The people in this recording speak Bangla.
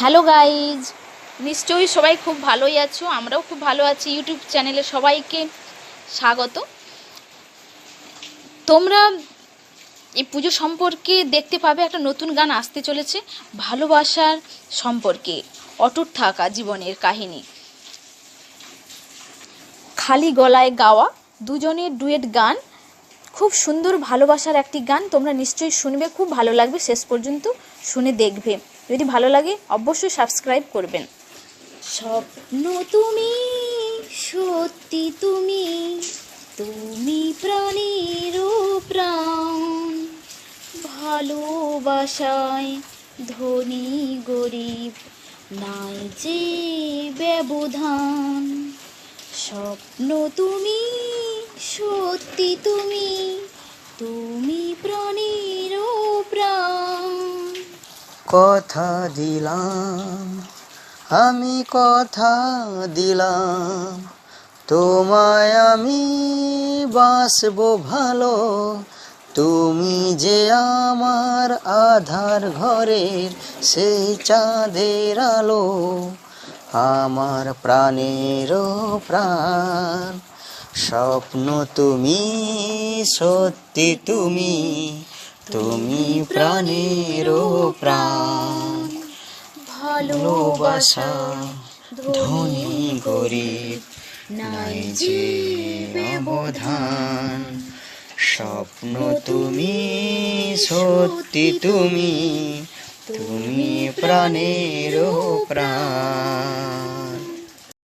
হ্যালো গাইজ, নিশ্চয়ই সবাই খুব ভালোই আছো। আমরাও খুব ভালো আছি। ইউটিউব চ্যানেলে সবাইকে স্বাগত। তোমরা এই পুজো সম্পর্কে দেখতে পাবে একটা নতুন গান আসতে চলেছে, ভালোবাসার সম্পর্কে, অটুট থাকা জীবনের কাহিনী। খালি গলায় গাওয়া দুজনের ডুয়েট গান, খুব সুন্দর ভালোবাসার একটি গান। তোমরা নিশ্চয়ই শুনবে, খুব ভালো লাগবে। শেষ পর্যন্ত শুনে দেখবে। যদি ভালো লাগে অবশ্যই সাবস্ক্রাইব করবেন। স্বপ্ন তুমি, সত্যি তুমি, তুমি প্রাণের প্রাণ। ভালোবাসায় ধনী গরিব নাই যে ব্যবধান। স্বপ্ন তুমি, সত্যি তুমি, তুমি প্রাণের প্রাণ। কথা দিলাম, আমি কথা দিলাম, তোমায় আমি বাসবো ভালো। তুমি যে আমার আধার ঘরের সেই চাঁদের আলো, আমার প্রাণের প্রাণ। স্বপ্ন তুমি, সত্যি তুমি, তুমি প্রাণের প্রাণ। ভালোবাসা ধনী গরিব নাই যে ব্যবধান। স্বপ্ন তুমি, সত্যি তুমি, তুমি প্রাণের প্রাণ।